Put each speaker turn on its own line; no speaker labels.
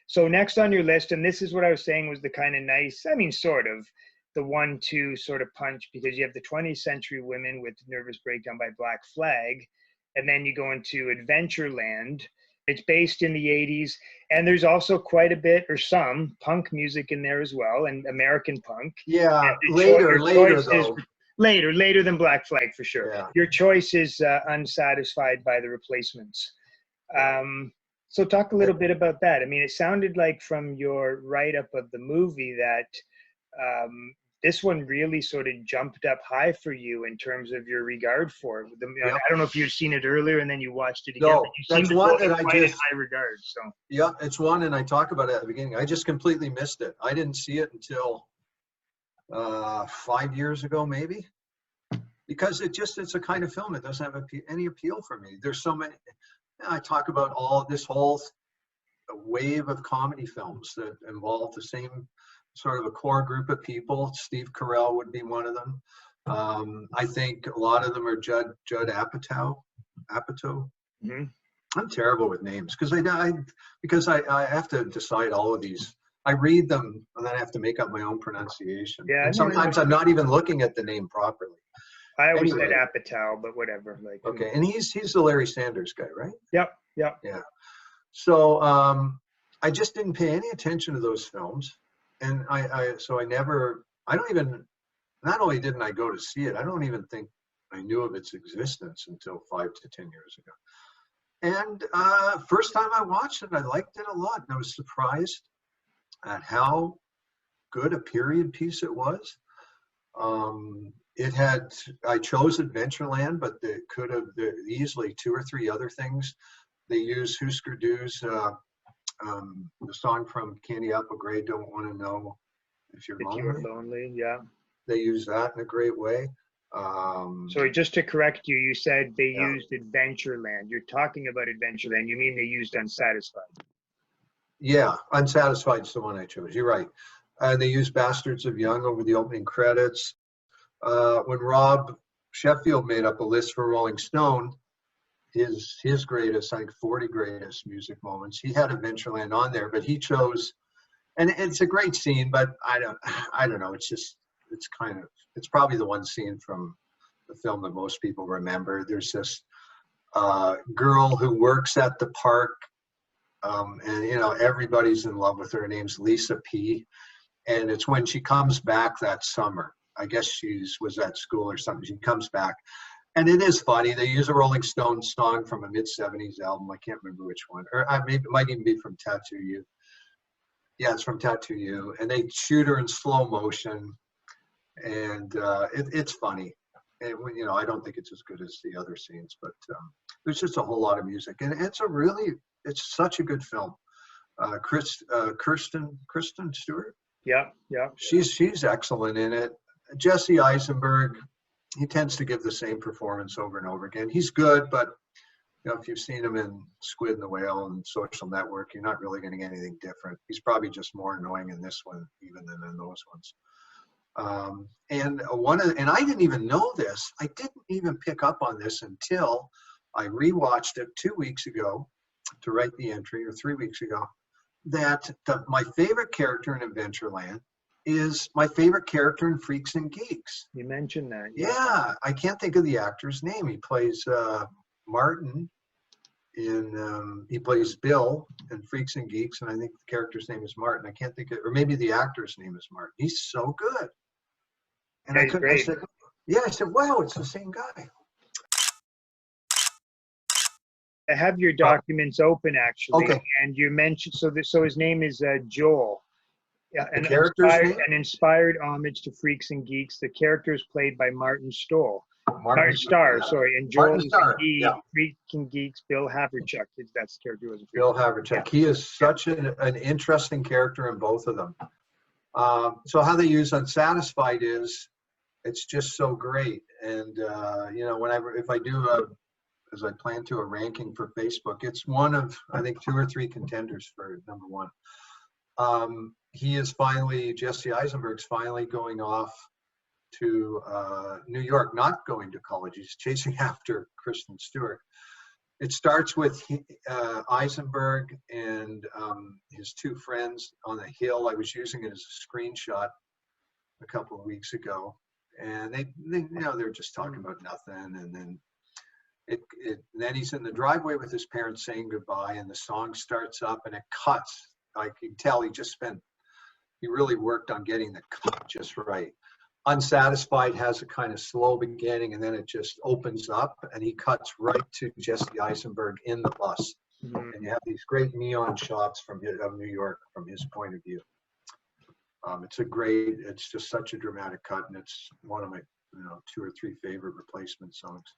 So next on your list, and this is what I was saying was the kind of nice, I mean, sort of, the 1-2 sort of punch, because you have the 20th Century Women with Nervous Breakdown by Black Flag, and then you go into Adventureland. It's based in the 80s, and there's also quite a bit, or some, punk music in there as well, and American punk.
Yeah, later though.
Later than Black Flag, for sure.
Yeah.
Your choice is Unsatisfied by the Replacements. So talk a little bit about that. I mean, it sounded like from your write-up of the movie that this one really sort of jumped up high for you in terms of your regard for it. I don't know if you'd seen it earlier and then you watched it again.
No,
but you
that's
seem
one
to
that I
quite
just
in high regard. So
yeah, it's one, and I talk about it at the beginning. I just completely missed it. I didn't see it until 5 years ago, maybe, because it's a kind of film that doesn't have any appeal for me. There's so many. I talk about all this whole wave of comedy films that involve the same sort of a core group of people. Steve Carell would be one of them. I think a lot of them are Judd Apatow.
Mm-hmm.
I'm terrible with names because I have to decide all of these. I read them and then I have to make up my own pronunciation.
Yeah,
and sometimes I'm not even looking at the name properly.
I always said Apatow, but whatever. Like
okay, and he's the Larry Sanders guy, right?
Yep.
Yeah. So I just didn't pay any attention to those films, and not only didn't I go to see it, I don't even think I knew of its existence until 5 to 10 years ago. And first time I watched it, I liked it a lot, and I was surprised at how good a period piece it was. I chose Adventureland, but there could have easily 2 or 3 other things. They use Husker Du's the song from Candy Apple Grey, Don't Want to Know If You're
Lonely. Yeah.
They use that in a great way.
Sorry, just to correct you, you said they used Adventureland. You're talking about Adventureland. You mean they used Unsatisfied?
Yeah, Unsatisfied's the one I chose. You're right. And they used Bastards of Young over the opening credits. When Rob Sheffield made up a list for Rolling Stone, his greatest, I think 40 greatest music moments, he had Adventureland on there, but he chose, and it's a great scene, but I don't know, it's probably the one scene from the film that most people remember. There's this girl who works at the park, and everybody's in love with her. Her name's Lisa P. And it's when she comes back that summer. I guess was at school or something. She comes back. And it is funny. They use a Rolling Stones song from a mid-'70s album. I can't remember which one. Or maybe it might even be from Tattoo You. Yeah, it's from Tattoo You. And they shoot her in slow motion. And it's funny. And I don't think it's as good as the other scenes, but there's just a whole lot of music. And it's such a good film. Kristen Stewart.
Yeah.
She's excellent in it. Jesse Eisenberg, he tends to give the same performance over and over again. He's good, but if you've seen him in Squid and the Whale and Social Network, you're not really going to get anything different. He's probably just more annoying in this one even than in those ones. And I didn't even know this. I didn't even pick up on this until I rewatched it 2 weeks ago to write the entry, or 3 weeks ago, that my favorite character in Adventureland is my favorite character in Freaks and Geeks.
You mentioned that.
Yeah, I can't think of the actor's name. He plays Martin he plays Bill in Freaks and Geeks, and I think the character's name is Martin. I can't think of, or maybe the actor's name is Martin. He's so good. And I said, wow, it's the same guy.
I have your documents open, actually.
Okay.
And you mentioned, so his name is Joel. Yeah, an inspired homage to Freaks and Geeks. The character is played by Martin Starr. And Joel is Freaks and Geeks, Bill Haverchuck. That's the character who was
Bill Haverchuck. Yeah. He is such an interesting character in both of them. So how they use Unsatisfied is, it's just so great. And if I do as I plan to, a ranking for Facebook, it's one of, I think, 2 or 3 contenders for number 1. Jesse Eisenberg's finally going off to New York, not going to college. He's chasing after Kristen Stewart. It starts with Eisenberg and his two friends on the hill. I was using it as a screenshot a couple of weeks ago, and they they're just talking about nothing, and then then he's in the driveway with his parents saying goodbye, and the song starts up, and it cuts. I can tell he really worked on getting the cut just right. Unsatisfied has a kind of slow beginning, and then it just opens up, and he cuts right to Jesse Eisenberg in the bus.
Mhm.
And you have these great neon shots of New York from his point of view. It's just such a dramatic cut, and it's one of my 2 or 3 favorite replacement songs.